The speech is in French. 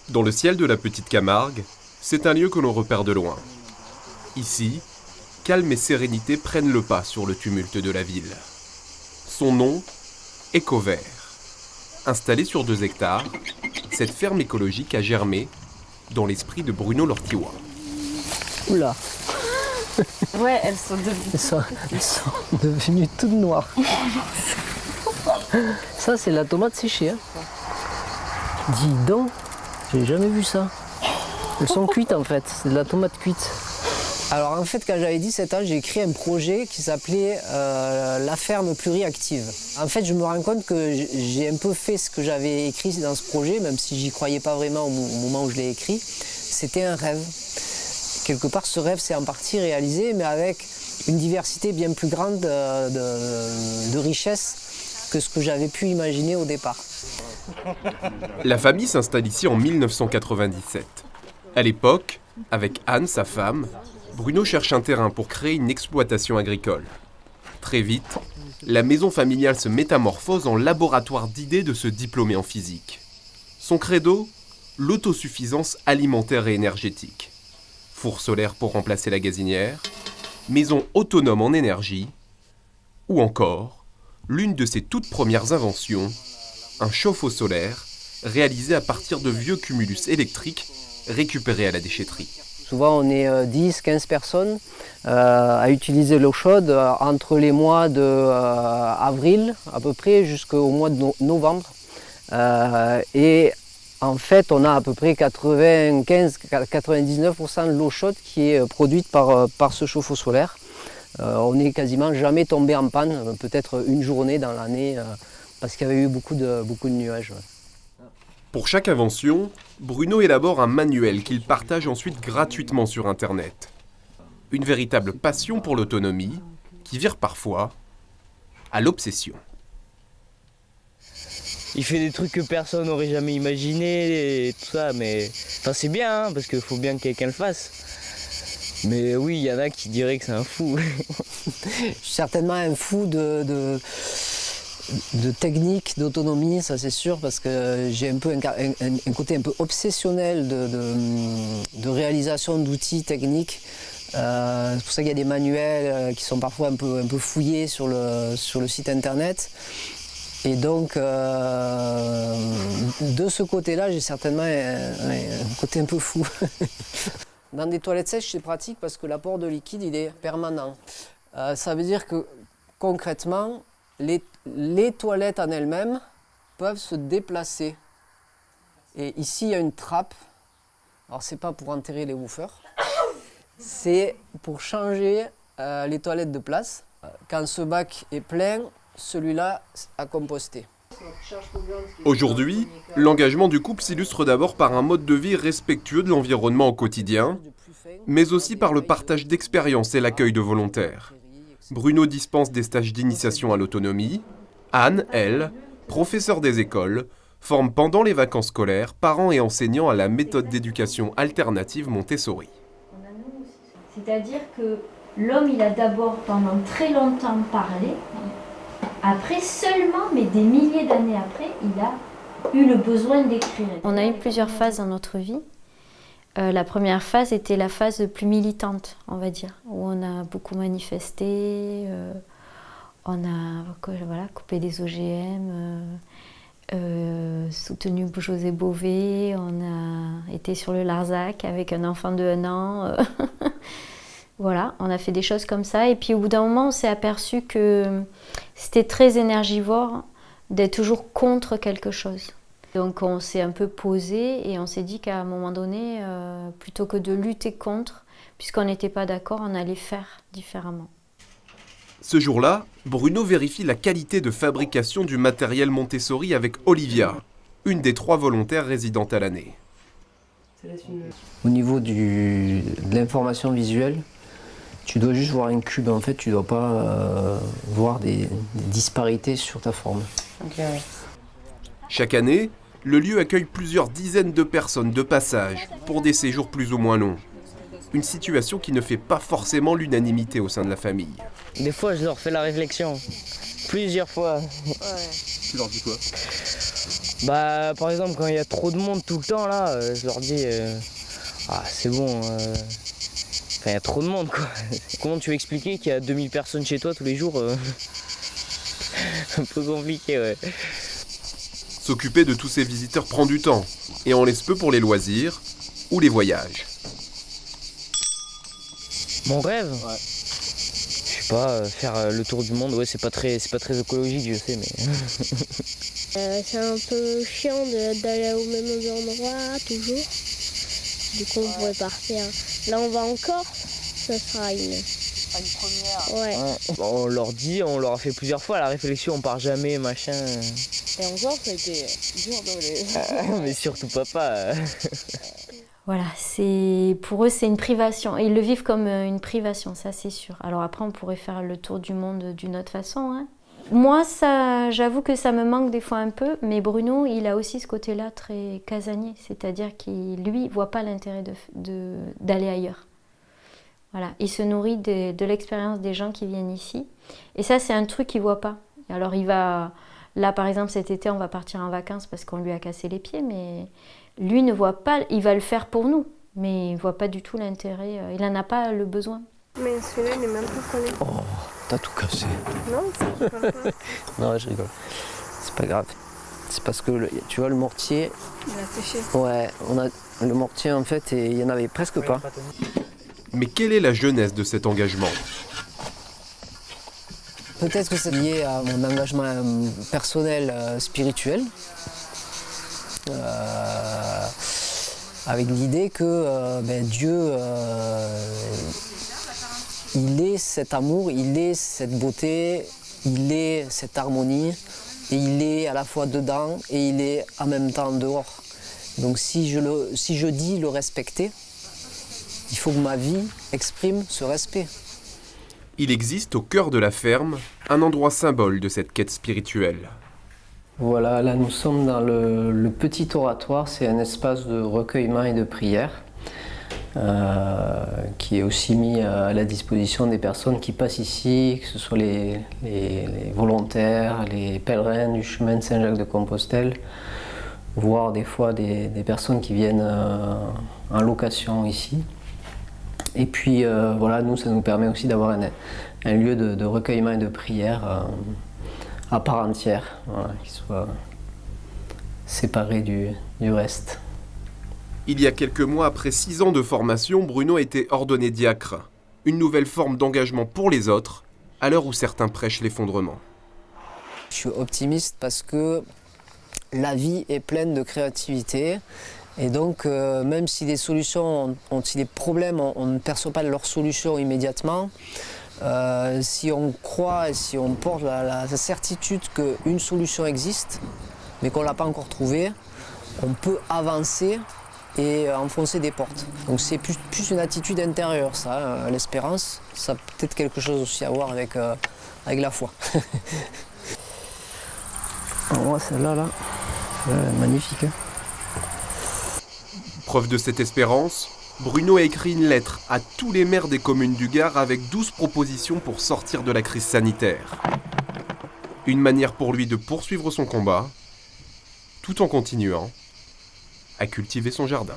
Dans le ciel de la petite Camargue, c'est un lieu que l'on repère de loin. Ici, calme et sérénité prennent le pas sur le tumulte de la ville. Son nom, Ecovert. Installée sur 2 hectares, cette ferme écologique a germé dans l'esprit de Bruno Lortillois. Oula, Ouais, elles sont devenues. elles sont devenues toutes noires. Ça, c'est la tomate séchée. Hein. Dis donc, j'ai jamais vu ça. Elles sont cuites en fait, c'est de la tomate cuite. Alors en fait, quand j'avais 17 ans, j'ai écrit un projet qui s'appelait La ferme pluriactive. En fait, je me rends compte que j'ai un peu fait ce que j'avais écrit dans ce projet, même si j'y croyais pas vraiment au moment où je l'ai écrit. C'était un rêve. Quelque part, ce rêve s'est en partie réalisé, mais avec une diversité bien plus grande de richesses que ce que j'avais pu imaginer au départ. La famille s'installe ici en 1997. À l'époque, avec Anne, sa femme, Bruno cherche un terrain pour créer une exploitation agricole. Très vite, la maison familiale se métamorphose en laboratoire d'idées de ce diplômé en physique. Son credo, l'autosuffisance alimentaire et énergétique. Four solaire pour remplacer la gazinière, maison autonome en énergie, ou encore, l'une de ses toutes premières inventions, un chauffe-eau solaire réalisé à partir de vieux cumulus électriques récupérés à la déchetterie. Souvent, on est 10-15 personnes à utiliser l'eau chaude entre les mois d'avril à peu près jusqu'au mois de novembre. Et en fait, on a à peu près 95-99% de l'eau chaude qui est produite par ce chauffe-eau solaire. On n'est quasiment jamais tombé en panne, peut-être une journée dans l'année, parce qu'il y avait eu beaucoup de nuages. Ouais. Pour chaque invention, Bruno élabore un manuel qu'il partage ensuite gratuitement sur Internet. Une véritable passion pour l'autonomie qui vire parfois à l'obsession. Il fait des trucs que personne n'aurait jamais imaginé et tout ça, mais enfin, c'est bien, hein, parce qu'il faut bien que quelqu'un le fasse. Mais oui, il y en a qui diraient que c'est un fou. Je suis certainement un fou de technique, d'autonomie, ça c'est sûr, parce que j'ai un peu un côté un peu obsessionnel de réalisation d'outils techniques. C'est pour ça qu'il y a des manuels qui sont parfois un peu fouillés sur le site internet. Et donc, de ce côté-là, j'ai certainement un côté un peu fou. Dans des toilettes sèches, c'est pratique parce que l'apport de liquide, il est permanent. Ça veut dire que, concrètement, les toilettes en elles-mêmes peuvent se déplacer. Et ici, il y a une trappe. Alors, c'est pas pour enterrer les woofers. C'est pour changer les toilettes de place. Quand ce bac est plein, celui-là a composté. Aujourd'hui, l'engagement du couple s'illustre d'abord par un mode de vie respectueux de l'environnement au quotidien, mais aussi par le partage d'expériences et l'accueil de volontaires. Bruno dispense des stages d'initiation à l'autonomie. Anne, elle, professeure des écoles, forme pendant les vacances scolaires parents et enseignants à la méthode d'éducation alternative Montessori. C'est-à-dire que l'homme, il a d'abord pendant très longtemps parlé. Après seulement, mais des milliers d'années après, il a eu le besoin d'écrire. On a eu plusieurs phases dans notre vie. La première phase était la phase plus militante, on va dire, où on a beaucoup manifesté, on a coupé des OGM, soutenu José Bové, on a été sur le Larzac avec un enfant de 1 an. Voilà, on a fait des choses comme ça. Et puis au bout d'un moment, on s'est aperçu que c'était très énergivore d'être toujours contre quelque chose. Donc on s'est un peu posé et on s'est dit qu'à un moment donné, plutôt que de lutter contre, puisqu'on n'était pas d'accord, on allait faire différemment. Ce jour-là, Bruno vérifie la qualité de fabrication du matériel Montessori avec Olivia, une des 3 volontaires résidentes à l'année. Au niveau de l'information visuelle, tu dois juste voir un cube, en fait, tu ne dois pas voir des disparités sur ta forme. Okay, oui. Chaque année, le lieu accueille plusieurs dizaines de personnes de passage pour des séjours plus ou moins longs. Une situation qui ne fait pas forcément l'unanimité au sein de la famille. Des fois, je leur fais la réflexion. Plusieurs fois. Tu leur dis quoi ? Bah par exemple quand il y a trop de monde tout le temps là, je leur dis ah c'est bon, il y a trop de monde quoi. Comment tu veux expliquer qu'il y a 2000 personnes chez toi tous les jours Un peu compliqué ouais. S'occuper de tous ces visiteurs prend du temps, et on laisse peu pour les loisirs ou les voyages. Mon rêve ouais. Je sais pas, faire le tour du monde, ouais c'est pas très écologique je sais mais... c'est un peu chiant d'aller au même endroit toujours. Du coup on pourrait partir. Là on va en Corse, ça sera une première. Ouais. On leur dit, on leur a fait plusieurs fois la réflexion, on part jamais, machin. Et encore ça a été dur de les... Mais surtout papa. Voilà, pour eux c'est une privation. Ils le vivent comme une privation, ça c'est sûr. Alors après on pourrait faire le tour du monde d'une autre façon. Hein. Moi, j'avoue que ça me manque des fois un peu, mais Bruno, il a aussi ce côté-là très casanier, c'est-à-dire qu'il, lui, voit pas l'intérêt d'aller ailleurs. Voilà, il se nourrit de l'expérience des gens qui viennent ici, et ça, c'est un truc qu'il voit pas. Alors, là, par exemple, cet été, on va partir en vacances parce qu'on lui a cassé les pieds, mais lui ne voit pas, il va le faire pour nous, mais il voit pas du tout l'intérêt, il n'en a pas le besoin. Mais celui-là, il n'est même pas collé. Oh, t'as tout cassé. Non, c'est pas grave. Non, je rigole. C'est pas grave. C'est parce que, tu vois, le mortier... Il a séché. Ouais, le mortier, en fait, et il y en avait presque pas. Mais quelle est la jeunesse de cet engagement ? Peut-être que c'est lié à mon engagement personnel, spirituel. Avec l'idée que Dieu... il est cet amour, il est cette beauté, il est cette harmonie, et il est à la fois dedans et il est en même temps dehors. Donc si je dis le respecter, il faut que ma vie exprime ce respect. Il existe au cœur de la ferme un endroit symbole de cette quête spirituelle. Voilà, là nous sommes dans le petit oratoire, c'est un espace de recueillement et de prière. Qui est aussi mis à la disposition des personnes qui passent ici, que ce soit les volontaires, les pèlerins du chemin de Saint-Jacques-de-Compostelle, voire des fois des personnes qui viennent en location ici. Et puis voilà, nous, ça nous permet aussi d'avoir un lieu de recueillement et de prière à part entière, voilà, qui soit séparé du reste. Il y a quelques mois, après 6 ans de formation, Bruno a été ordonné diacre. Une nouvelle forme d'engagement pour les autres, à l'heure où certains prêchent l'effondrement. Je suis optimiste parce que la vie est pleine de créativité. Et donc, même si des solutions, si des problèmes, on ne perçoit pas leurs solutions immédiatement, si on croit et si on porte la certitude qu'une solution existe, mais qu'on ne l'a pas encore trouvée, on peut avancer et enfoncer des portes. Donc c'est plus une attitude intérieure, ça, l'espérance. Ça a peut-être quelque chose aussi à voir avec la foi. Oh, celle-là, magnifique. Preuve de cette espérance, Bruno a écrit une lettre à tous les maires des communes du Gard avec 12 propositions pour sortir de la crise sanitaire. Une manière pour lui de poursuivre son combat, tout en continuant à cultiver son jardin.